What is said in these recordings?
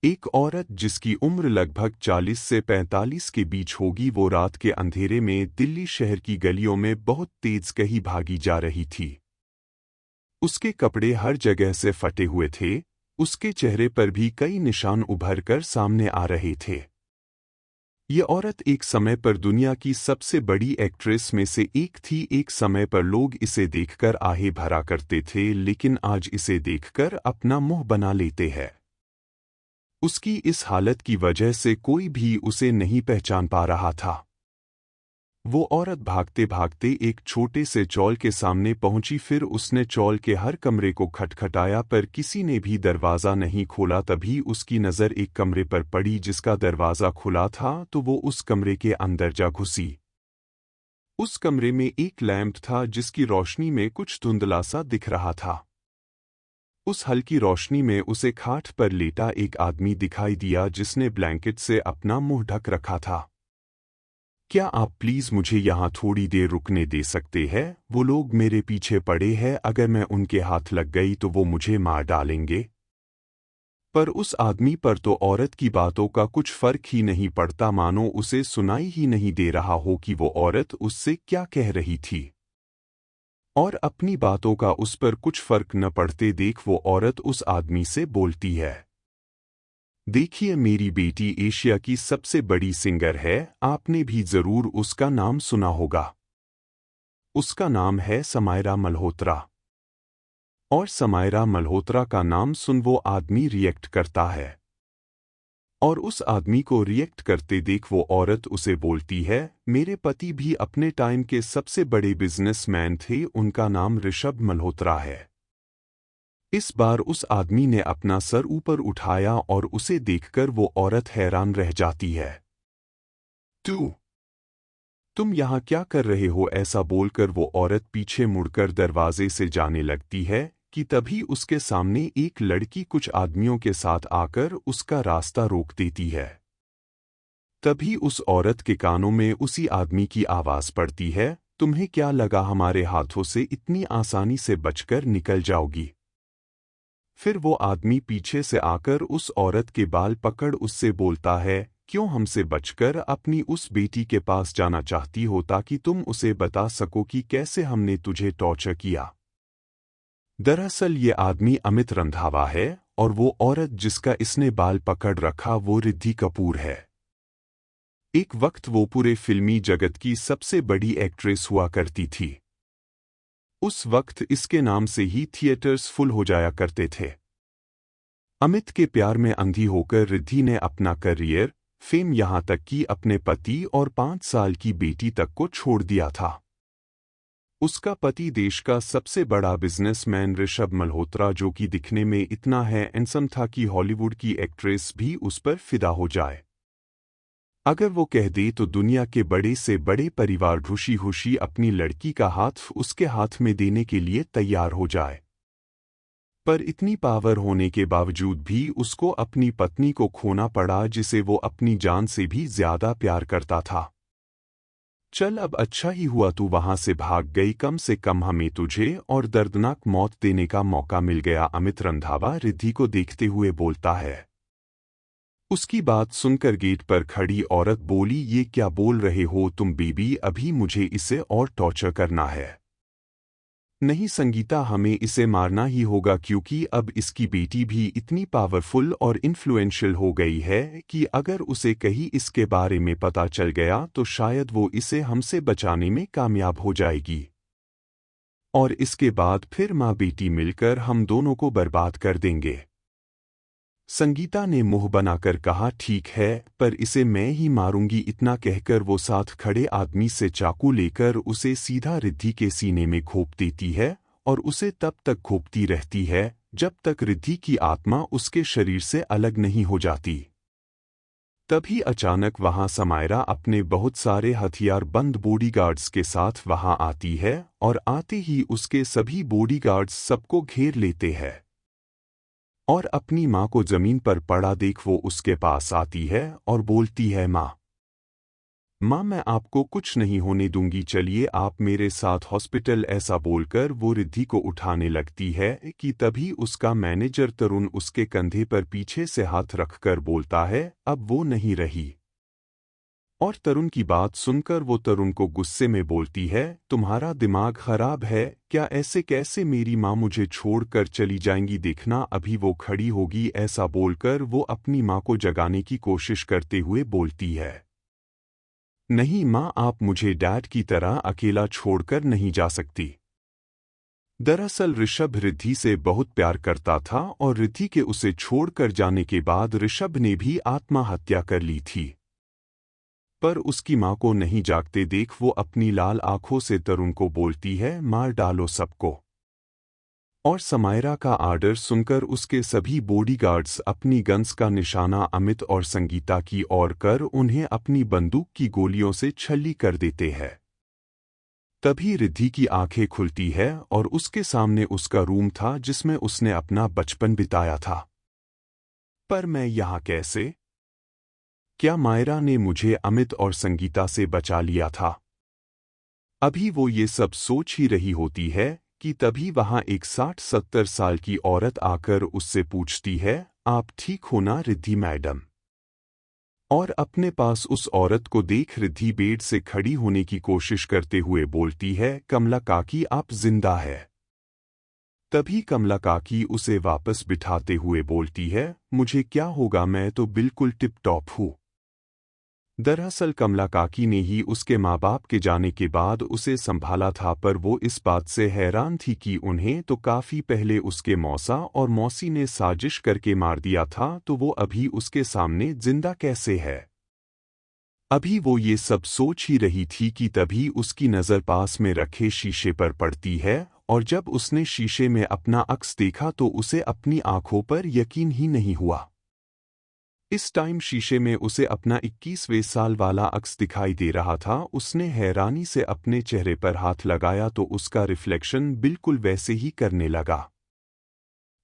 एक औरत जिसकी उम्र लगभग 40 से 45 के बीच होगी, वो रात के अंधेरे में दिल्ली शहर की गलियों में बहुत तेज कहीं भागी जा रही थी। उसके कपड़े हर जगह से फटे हुए थे, उसके चेहरे पर भी कई निशान उभर कर सामने आ रहे थे। ये औरत एक समय पर दुनिया की सबसे बड़ी एक्ट्रेस में से एक थी। एक समय पर लोग इसे देखकर आहे भरा करते थे, लेकिन आज इसे देखकर अपना मुंह बना लेते हैं। उसकी इस हालत की वजह से कोई भी उसे नहीं पहचान पा रहा था। वो औरत भागते भागते एक छोटे से चॉल के सामने पहुंची। फिर उसने चॉल के हर कमरे को खटखटाया, पर किसी ने भी दरवाज़ा नहीं खोला। तभी उसकी नज़र एक कमरे पर पड़ी जिसका दरवाज़ा खुला था, तो वो उस कमरे के अंदर जा घुसी। उस कमरे में एक लैंप था जिसकी रोशनी में कुछ धुंधला सा दिख रहा था। उस हल्की रोशनी में उसे खाट पर लेटा एक आदमी दिखाई दिया जिसने ब्लैंकेट से अपना मुंह ढक रखा था। क्या आप प्लीज़ मुझे यहाँ थोड़ी देर रुकने दे सकते हैं? वो लोग मेरे पीछे पड़े हैं, अगर मैं उनके हाथ लग गई तो वो मुझे मार डालेंगे। पर उस आदमी पर तो औरत की बातों का कुछ फर्क ही नहीं पड़ता, मानो उसे सुनाई ही नहीं दे रहा हो कि वो औरत उससे क्या कह रही थी। और अपनी बातों का उस पर कुछ फर्क न पड़ते देख वो औरत उस आदमी से बोलती है, देखिए मेरी बेटी एशिया की सबसे बड़ी सिंगर है, आपने भी ज़रूर उसका नाम सुना होगा। उसका नाम है समायरा मल्होत्रा। और समायरा मल्होत्रा का नाम सुन वो आदमी रिएक्ट करता है। और उस आदमी को रिएक्ट करते देख वो औरत उसे बोलती है, मेरे पति भी अपने टाइम के सबसे बड़े बिजनेसमैन थे, उनका नाम ऋषभ मल्होत्रा है। इस बार उस आदमी ने अपना सर ऊपर उठाया और उसे देखकर वो औरत हैरान रह जाती है। तुम यहाँ क्या कर रहे हो? ऐसा बोलकर वो औरत पीछे मुड़कर दरवाजे से जाने लगती है कि तभी उसके सामने एक लड़की कुछ आदमियों के साथ आकर उसका रास्ता रोक देती है। तभी उस औरत के कानों में उसी आदमी की आवाज़ पड़ती है, तुम्हें क्या लगा हमारे हाथों से इतनी आसानी से बचकर निकल जाओगी? फिर वो आदमी पीछे से आकर उस औरत के बाल पकड़ उससे बोलता है, क्यों हमसे बचकर अपनी उस बेटी के पास जाना चाहती हो ताकि तुम उसे बता सको कि कैसे हमने तुझे टॉर्चर किया? दरअसल ये आदमी अमित रंधावा है और वो औरत जिसका इसने बाल पकड़ रखा वो रिद्धि कपूर है। एक वक्त वो पूरे फिल्मी जगत की सबसे बड़ी एक्ट्रेस हुआ करती थी। उस वक्त इसके नाम से ही थिएटर्स फुल हो जाया करते थे। अमित के प्यार में अंधी होकर रिद्धि ने अपना करियर, फेम यहाँ तक कि अपने पति और 5 साल की बेटी तक को छोड़ दिया था। उसका पति देश का सबसे बड़ा बिजनेसमैन ऋषभ मल्होत्रा, जो कि दिखने में इतना हैंडसम था कि हॉलीवुड की एक्ट्रेस भी उस पर फिदा हो जाए। अगर वो कह दे तो दुनिया के बड़े से बड़े परिवार खुशी खुशी अपनी लड़की का हाथ उसके हाथ में देने के लिए तैयार हो जाए। पर इतनी पावर होने के बावजूद भी उसको अपनी पत्नी को खोना पड़ा, जिसे वो अपनी जान से भी ज्यादा प्यार करता था। चल अब अच्छा ही हुआ तू वहां से भाग गई, कम से कम हमें तुझे और दर्दनाक मौत देने का मौका मिल गया, अमित रंधावा रिद्धि को देखते हुए बोलता है। उसकी बात सुनकर गेट पर खड़ी औरत बोली, ये क्या बोल रहे हो तुम बेबी? अभी मुझे इसे और टॉर्चर करना है। नहीं संगीता, हमें इसे मारना ही होगा क्योंकि अब इसकी बेटी भी इतनी पावरफुल और इन्फ्लुएंशियल हो गई है कि अगर उसे कहीं इसके बारे में पता चल गया तो शायद वो इसे हमसे बचाने में कामयाब हो जाएगी। और इसके बाद फिर माँ बेटी मिलकर हम दोनों को बर्बाद कर देंगे। संगीता ने मुंह बनाकर कहा, ठीक है, पर इसे मैं ही मारूंगी। इतना कहकर वो साथ खड़े आदमी से चाकू लेकर उसे सीधा रिद्धि के सीने में घोंप देती है और उसे तब तक घोंपती रहती है जब तक रिद्धि की आत्मा उसके शरीर से अलग नहीं हो जाती। तभी अचानक वहां समायरा अपने बहुत सारे हथियारबंद बॉडीगार्ड्स के साथ वहां आती है और आते ही उसके सभी बॉडीगार्ड्स सबको घेर लेते हैं। और अपनी माँ को जमीन पर पड़ा देख वो उसके पास आती है और बोलती है, माँ माँ मैं आपको कुछ नहीं होने दूंगी, चलिए आप मेरे साथ हॉस्पिटल। ऐसा बोलकर वो रिद्धि को उठाने लगती है कि तभी उसका मैनेजर तरुण उसके कंधे पर पीछे से हाथ रखकर बोलता है अब वो नहीं रही। और तरुण की बात सुनकर वो तरुण को गुस्से में बोलती है तुम्हारा दिमाग खराब है क्या, ऐसे कैसे मेरी माँ मुझे छोड़कर चली जाएंगी, देखना अभी वो खड़ी होगी। ऐसा बोलकर वो अपनी माँ को जगाने की कोशिश करते हुए बोलती है नहीं माँ, आप मुझे डैड की तरह अकेला छोड़कर नहीं जा सकती। दरअसल ऋषभ रिद्धि से बहुत प्यार करता था और रिद्धि के उसे छोड़कर जाने के बाद ऋषभ ने भी आत्महत्या कर ली थी। पर उसकी माँ को नहीं जागते देख वो अपनी लाल आंखों से तरुण को बोलती है मार डालो सबको। और समायरा का आर्डर सुनकर उसके सभी बॉडीगार्ड्स अपनी गन्स का निशाना अमित और संगीता की ओर कर उन्हें अपनी बंदूक की गोलियों से छल्ली कर देते हैं। तभी रिद्धि की आंखें खुलती है और उसके सामने उसका रूम था जिसमें उसने अपना बचपन बिताया था। पर मैं यहाँ कैसे? क्या मायरा ने मुझे अमित और संगीता से बचा लिया था? अभी वो ये सब सोच ही रही होती है कि तभी वहां एक 60-70 साल की औरत आकर उससे पूछती है आप ठीक हो ना रिद्धि मैडम? और अपने पास उस औरत को देख रिद्धि बेड से खड़ी होने की कोशिश करते हुए बोलती है कमला काकी आप जिंदा है। तभी कमला काकी उसे वापस बिठाते हुए बोलती है मुझे क्या होगा, मैं तो बिल्कुल टिप टॉप हूँ। दरअसल कमला काकी ने ही उसके माँ बाप के जाने के बाद उसे संभाला था, पर वो इस बात से हैरान थी कि उन्हें तो काफी पहले उसके मौसा और मौसी ने साजिश करके मार दिया था, तो वो अभी उसके सामने जिंदा कैसे है। अभी वो ये सब सोच ही रही थी कि तभी उसकी नज़र पास में रखे शीशे पर पड़ती है और जब उसने शीशे में अपना अक्स देखा तो उसे अपनी आंखों पर यकीन ही नहीं हुआ। इस टाइम शीशे में उसे अपना 21वें साल वाला अक्स दिखाई दे रहा था। उसने हैरानी से अपने चेहरे पर हाथ लगाया तो उसका रिफ्लेक्शन बिल्कुल वैसे ही करने लगा।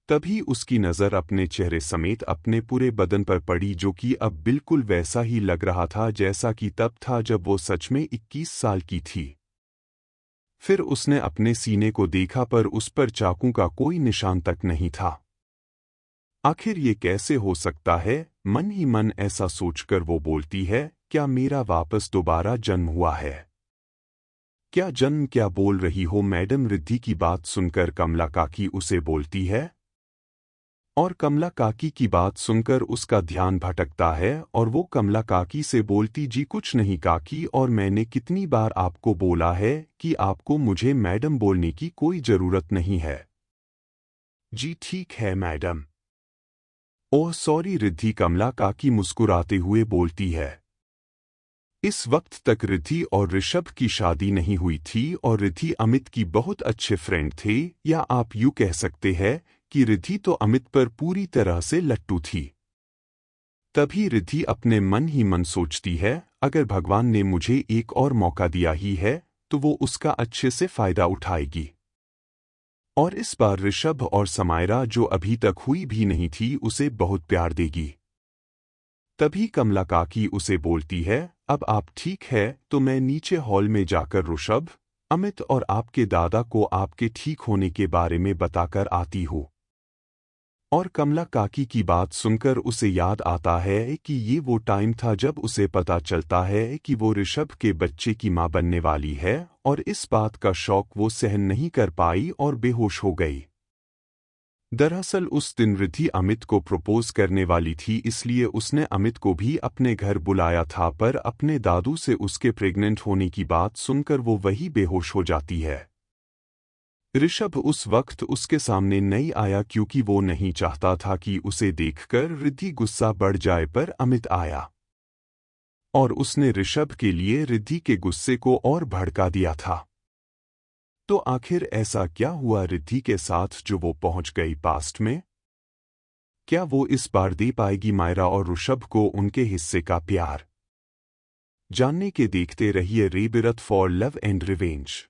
तभी उसकी नज़र अपने चेहरे समेत अपने पूरे बदन पर पड़ी जो कि अब बिल्कुल वैसा ही लग रहा था जैसा कि तब था जब वो सच में 21 साल की थी। फिर उसने अपने सीने को देखा पर उस पर चाकू का कोई निशान तक नहीं था। आखिर ये कैसे हो सकता है, मन ही मन ऐसा सोचकर वो बोलती है क्या मेरा वापस दोबारा जन्म हुआ है? क्या जन्म? क्या बोल रही हो मैडम? रिद्धि की बात सुनकर कमला काकी उसे बोलती है और कमला काकी की बात सुनकर उसका ध्यान भटकता है और वो कमला काकी से बोलती जी कुछ नहीं काकी, और मैंने कितनी बार आपको बोला है कि आपको मुझे मैडम बोलने की कोई जरूरत नहीं है। जी ठीक है मैडम। ओह सॉरी रिद्धि कमला काकी मुस्कुराते हुए बोलती है। इस वक्त तक रिद्धि और ऋषभ की शादी नहीं हुई थी और रिद्धि अमित की बहुत अच्छे फ्रेंड थे, या आप यूँ कह सकते हैं कि रिद्धि तो अमित पर पूरी तरह से लट्टू थी। तभी रिद्धि अपने मन ही मन सोचती है अगर भगवान ने मुझे एक और मौका दिया ही है तो वो उसका अच्छे से फायदा उठाएगी और इस बार ऋषभ और समायरा जो अभी तक हुई भी नहीं थी उसे बहुत प्यार देगी। तभी कमला काकी उसे बोलती है अब आप ठीक है तो मैं नीचे हॉल में जाकर ऋषभ, अमित और आपके दादा को आपके ठीक होने के बारे में बताकर आती हूँ। और कमला काकी की बात सुनकर उसे याद आता है कि ये वो टाइम था जब उसे पता चलता है कि वो ऋषभ के बच्चे की मां बनने वाली है, और इस बात का शौक वो सहन नहीं कर पाई और बेहोश हो गई। दरअसल उस दिन रिद्धि अमित को प्रपोज करने वाली थी, इसलिए उसने अमित को भी अपने घर बुलाया था, पर अपने दादू से उसके प्रेग्नेंट होने की बात सुनकर वो वही बेहोश हो जाती है। ऋषभ उस वक्त उसके सामने नहीं आया क्योंकि वो नहीं चाहता था कि उसे देखकर रिद्धि गुस्सा बढ़ जाए, पर अमित आया और उसने ऋषभ के लिए रिद्धि के गुस्से को और भड़का दिया था। तो आखिर ऐसा क्या हुआ रिद्धि के साथ जो वो पहुंच गई पास्ट में? क्या वो इस बार दे पाएगी मायरा और ऋषभ को उनके हिस्से का प्यार? जानने के देखते रहिए रेबिरथ फॉर लव एंड रिवेंज।